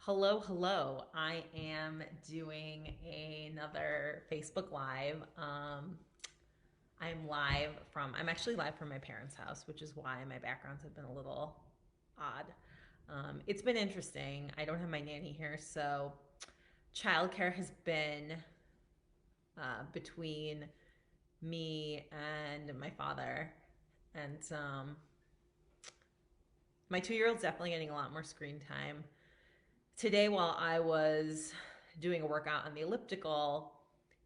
Hello, hello. I am doing another Facebook Live. I'm actually live from my parents' house, which is why my backgrounds have been a little odd. It's been interesting. I don't have my nanny here, so childcare has been between me and my father. And my 2 year old's definitely getting a lot more screen time. Today, while I was doing a workout on the elliptical,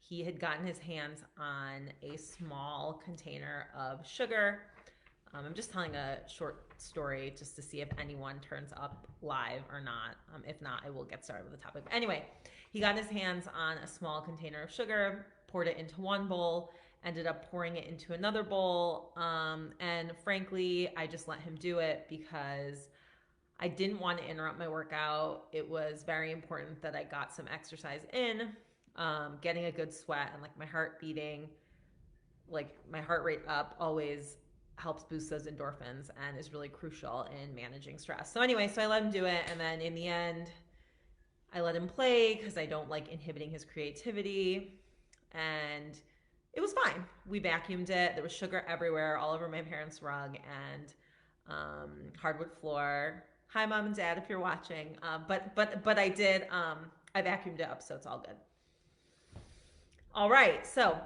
he had gotten his hands on a small container of sugar. I'm just telling a short story just to see if anyone turns up live or not. If not, I will get started with the topic. But anyway, he got his hands on a small container of sugar, poured it into one bowl, ended up pouring it into another bowl. And frankly, I just let him do it because I didn't want to interrupt my workout. It was very important that I got some exercise in, getting a good sweat and like my heart beating, like my heart rate up always helps boost those endorphins and is really crucial in managing stress. So anyway, so I let him do it, and then in the end, I let him play because I don't like inhibiting his creativity, and it was fine. We vacuumed it. There was sugar everywhere, all over my parents' rug and hardwood floor. Hi, mom and dad, if you're watching. But I did. I vacuumed it up, so it's all good. All right. So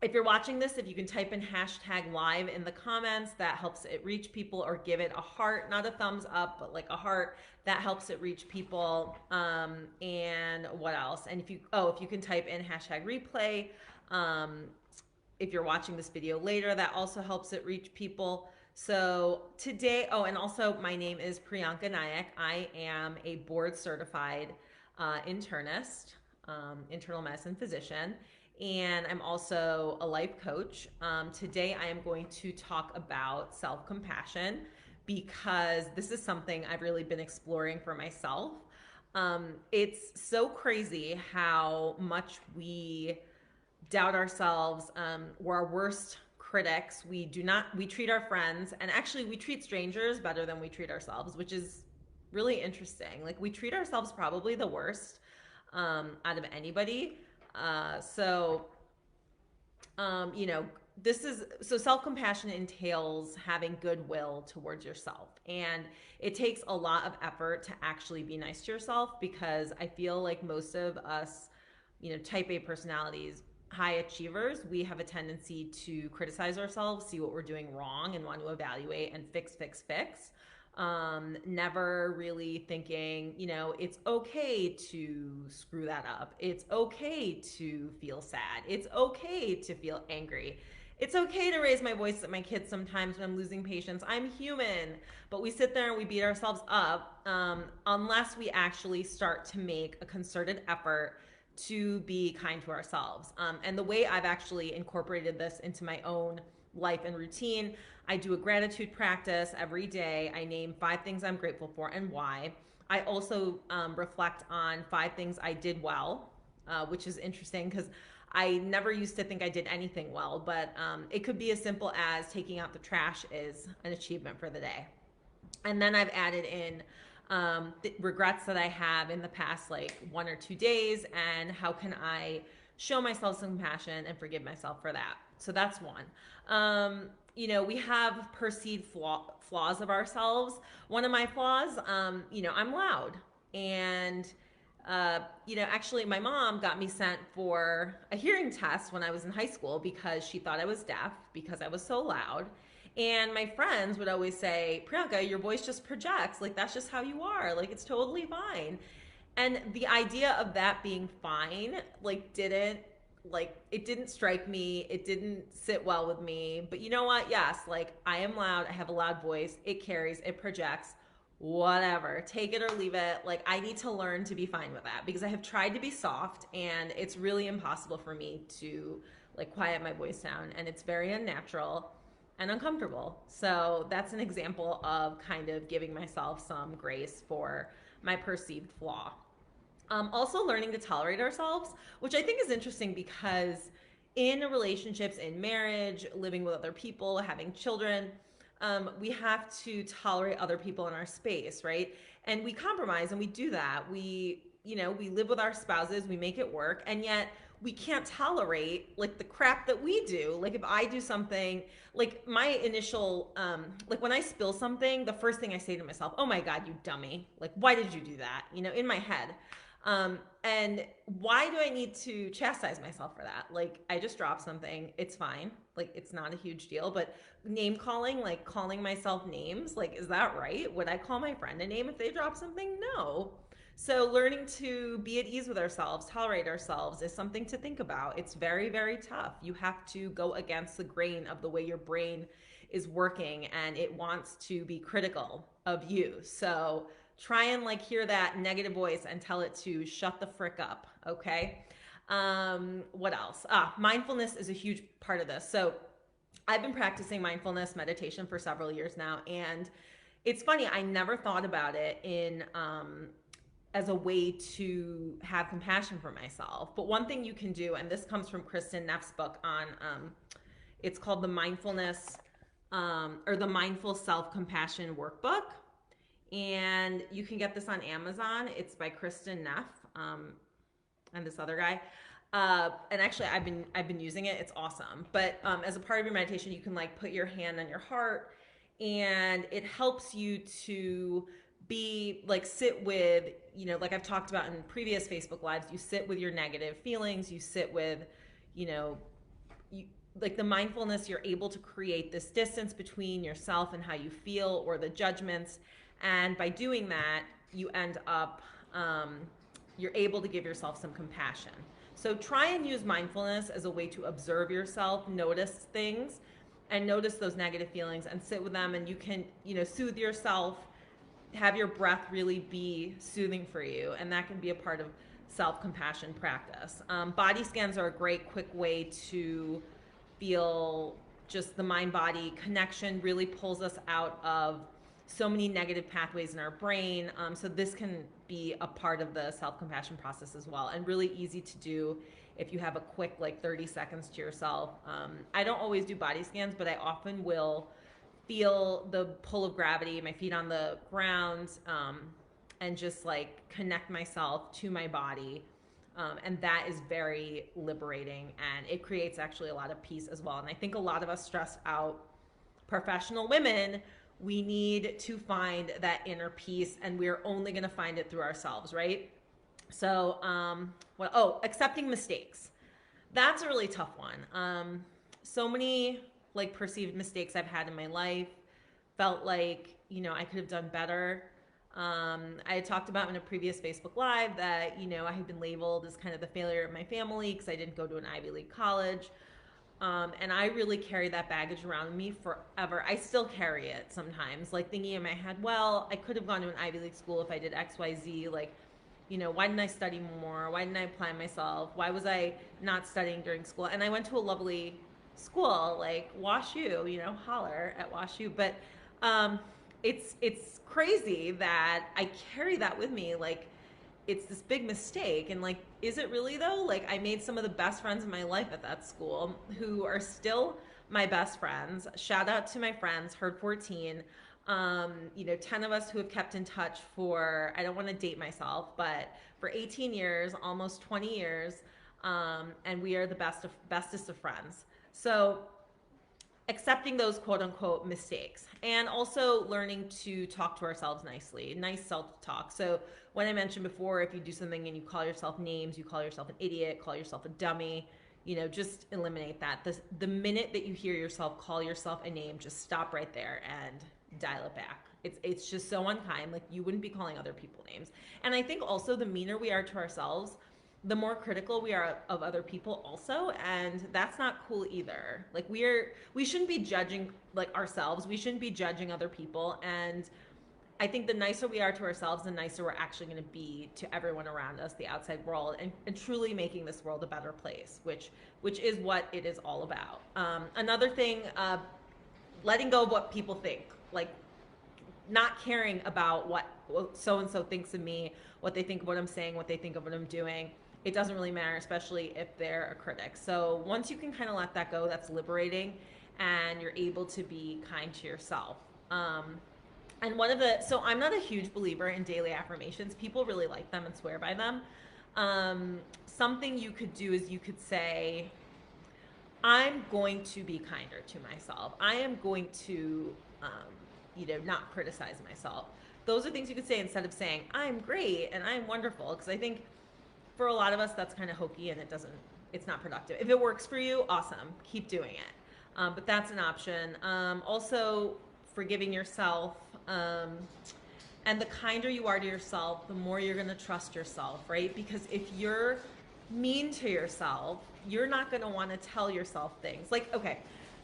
if you're watching this, if you can type in hashtag live in the comments, that helps it reach people, or give it a heart, not a thumbs up, but like a heart, that helps it reach people. And what else? And if you can type in hashtag replay, um, if you're watching this video later, that also helps it reach people. So today, and also my name is Priyanka Nayak. I am a board certified internist, internal medicine physician, and I'm also a life coach. Today, I am going to talk about self compassion because this is something I've really been exploring for myself. It's so crazy how much we doubt ourselves. We're our worst critics. We treat our friends, and actually we treat strangers better than we treat ourselves, which is really interesting. Like, we treat ourselves probably the worst out of anybody. So you know, this is so self compassion entails having goodwill towards yourself. And it takes a lot of effort to actually be nice to yourself, because I feel like most of us, type A personalities, high achievers, we have a tendency to criticize ourselves, see what we're doing wrong, and want to evaluate and fix, fix, fix. Never really thinking, it's okay to screw that up. It's okay to feel sad. It's okay to feel angry. It's okay to raise my voice at my kids sometimes when I'm losing patience. I'm human. But we sit there and we beat ourselves up, unless we actually start to make a concerted effort to be kind to ourselves. And the way I've actually incorporated this into my own life and routine, I do a gratitude practice every day. I name 5 things I'm grateful for and why. I also reflect on 5 things I did well, which is interesting because I never used to think I did anything well, but it could be as simple as taking out the trash is an achievement for the day. And then I've added in the regrets that I have in the past, like 1 or 2 days, and how can I show myself some compassion and forgive myself for that. So that's one. We have perceived flaws of ourselves. One of my flaws, I'm loud. And actually, my mom got me sent for a hearing test when I was in high school because she thought I was deaf because I was so loud. And my friends would always say, Priyanka, your voice just projects. Like, that's just how you are. Like, it's totally fine. And the idea of that being fine, it didn't strike me. It didn't sit well with me. But you know what? Yes, like, I am loud. I have a loud voice. It carries, it projects, whatever. Take it or leave it. Like, I need to learn to be fine with that because I have tried to be soft, and it's really impossible for me to like quiet my voice down, and it's very unnatural and uncomfortable. So that's an example of kind of giving myself some grace for my perceived flaw. Also, learning to tolerate ourselves, which I think is interesting because in relationships, in marriage, living with other people, having children, we have to tolerate other people in our space, right? and we compromise and we do that. We live with our spouses, we make it work, and yet we can't tolerate like the crap that we do. Like if I do something, like my initial like when I spill something, the first thing I say to myself, oh my god, you dummy, like why did you do that, in my head. And why do I need to chastise myself for that? Like I just dropped something, it's fine, like it's not a huge deal. But name calling, like calling myself names, like is that right? Would I call my friend a name if they drop something? No. So learning to be at ease with ourselves, tolerate ourselves, is something to think about. It's very, very tough. You have to go against the grain of the way your brain is working, and it wants to be critical of you. So try and like hear that negative voice and tell it to shut the frick up. Okay. What else? Mindfulness is a huge part of this. So I've been practicing mindfulness meditation for several years now, and it's funny, I never thought about it in as a way to have compassion for myself. But one thing you can do, and this comes from Kristen Neff's book on, it's called the Mindfulness or the Mindful Self-Compassion Workbook. And you can get this on Amazon. It's by Kristen Neff and this other guy. And actually, I've been using it. It's awesome. But as a part of your meditation, you can like put your hand on your heart, and it helps you to be like sit with, like I've talked about in previous Facebook lives, you sit with your negative feelings, you sit with, you, like the mindfulness, you're able to create this distance between yourself and how you feel, or the judgments. And by doing that, you end up, you're able to give yourself some compassion. So try and use mindfulness as a way to observe yourself, notice things, and notice those negative feelings and sit with them. And you can, soothe yourself, have your breath really be soothing for you. And that can be a part of self-compassion practice. Body scans are a great, quick way to feel just the mind-body connection, really pulls us out of so many negative pathways in our brain. So this can be a part of the self-compassion process as well, and really easy to do if you have a quick like 30 seconds to yourself. I don't always do body scans, but I often will feel the pull of gravity, my feet on the ground, and just like connect myself to my body. And that is very liberating, and it creates actually a lot of peace as well. And I think a lot of us stressed out professional women, we need to find that inner peace, and we're only going to find it through ourselves, right? So, accepting mistakes. That's a really tough one. So many like perceived mistakes I've had in my life, felt like, I could have done better. I had talked about in a previous Facebook Live that, I had been labeled as kind of the failure of my family because I didn't go to an Ivy League college. And I really carry that baggage around me forever. I still carry it sometimes, like thinking in my head, well, I could have gone to an Ivy League school if I did X, Y, Z. Like, why didn't I study more? Why didn't I apply myself? Why was I not studying during school? And I went to a lovely school like WashU, holler at WashU. But it's crazy that I carry that with me. Like, it's this big mistake. And like, is it really though? Like, I made some of the best friends in my life at that school who are still my best friends. Shout out to my friends, Herd 14. 10 of us who have kept in touch for, I don't want to date myself, but for 18 years, almost 20 years. And we are the bestest of friends. So accepting those quote unquote mistakes, and also learning to talk to ourselves nicely, nice self-talk. So when I mentioned before, if you do something and you call yourself names, you call yourself an idiot, call yourself a dummy, just eliminate that. The minute that you hear yourself call yourself a name, just stop right there and dial it back. It's just so unkind. Like, you wouldn't be calling other people names. And I think also the meaner we are to ourselves, the more critical we are of other people also, and that's not cool either. Like, we shouldn't be judging like ourselves. We shouldn't be judging other people. And I think the nicer we are to ourselves, the nicer we're actually going to be to everyone around us, the outside world, and truly making this world a better place, which is what it is all about. Another thing, letting go of what people think, like not caring about what so and so thinks of me, what they think of what I'm saying, what they think of what I'm doing. It doesn't really matter, especially if they're a critic. So once you can kind of let that go, that's liberating, and you're able to be kind to yourself. And so I'm not a huge believer in daily affirmations. People really like them and swear by them. Something you could do is you could say, I'm going to be kinder to myself. I am going to, not criticize myself. Those are things you could say instead of saying, I'm great and I'm wonderful. Because I think for a lot of us, that's kind of hokey and it's not productive. If it works for you, awesome. Keep doing it. But that's an option. Also, forgiving yourself. And the kinder you are to yourself, the more you're going to trust yourself, right? Because if you're mean to yourself, you're not going to want to tell yourself things. Like, okay,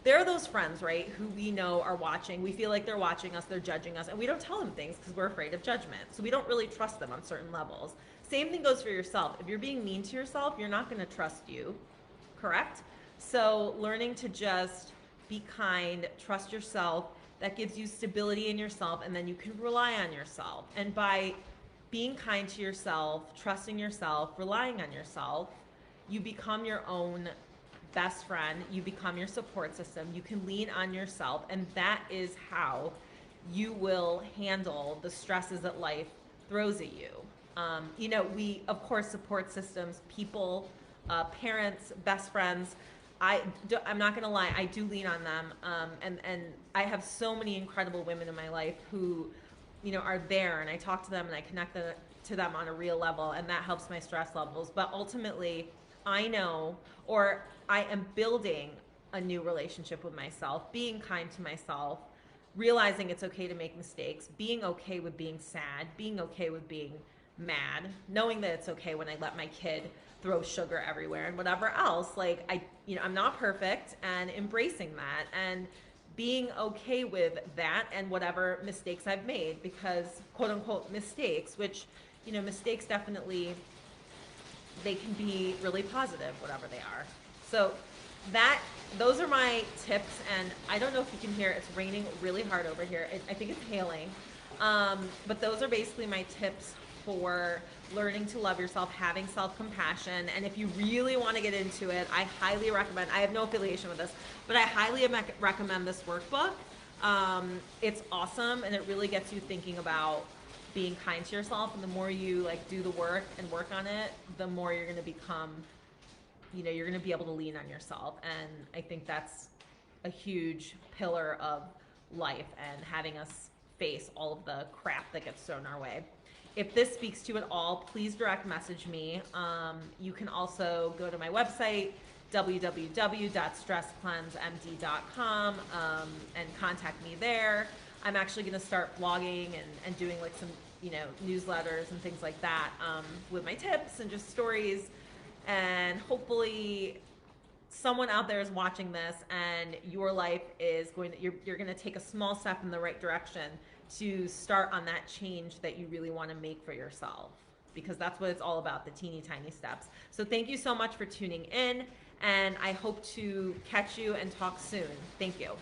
there are those friends, right, who we know are watching. We feel like they're watching us, they're judging us, and we don't tell them things because we're afraid of judgment. So we don't really trust them on certain levels. Same thing goes for yourself. If you're being mean to yourself, you're not going to trust you, correct? So learning to just be kind, trust yourself, that gives you stability in yourself, and then you can rely on yourself. And by being kind to yourself, trusting yourself, relying on yourself, you become your own best friend. You become your support system. You can lean on yourself, and that is how you will handle the stresses that life throws at you. We, of course, support systems, people, parents, best friends. I'm not going to lie, I do lean on them. And I have so many incredible women in my life who, are there, and I talk to them and I connect to them on a real level, and that helps my stress levels. But ultimately, I know, or I am building a new relationship with myself, being kind to myself, realizing it's okay to make mistakes, being okay with being sad, being okay with being mad, knowing that it's okay when I let my kid throw sugar everywhere and whatever else. Like, I'm not perfect, and embracing that and being okay with that and whatever mistakes I've made, because quote unquote mistakes, which, mistakes definitely, they can be really positive, whatever they are. So those are my tips, and I don't know if you can hear, it's raining really hard over here. I think it's hailing. But those are basically my tips for learning to love yourself, having self-compassion. And if you really want to get into it, I highly recommend, I have no affiliation with this, but I highly recommend this workbook. It's awesome, and it really gets you thinking about being kind to yourself. And the more you do the work and work on it, the more you're going to become, you're going to be able to lean on yourself. And I think that's a huge pillar of life, and having us face all of the crap that gets thrown our way. If this speaks to you at all, please direct message me. You can also go to my website, www.stresscleansemd.com, and contact me there. I'm actually going to start blogging and doing some, newsletters and things like that, with my tips and just stories. And hopefully someone out there is watching this, and your life is you're going to take a small step in the right direction to start on that change that you really want to make for yourself, because that's what it's all about, the teeny tiny steps. So thank you so much for tuning in, and I hope to catch you and talk soon. Thank you.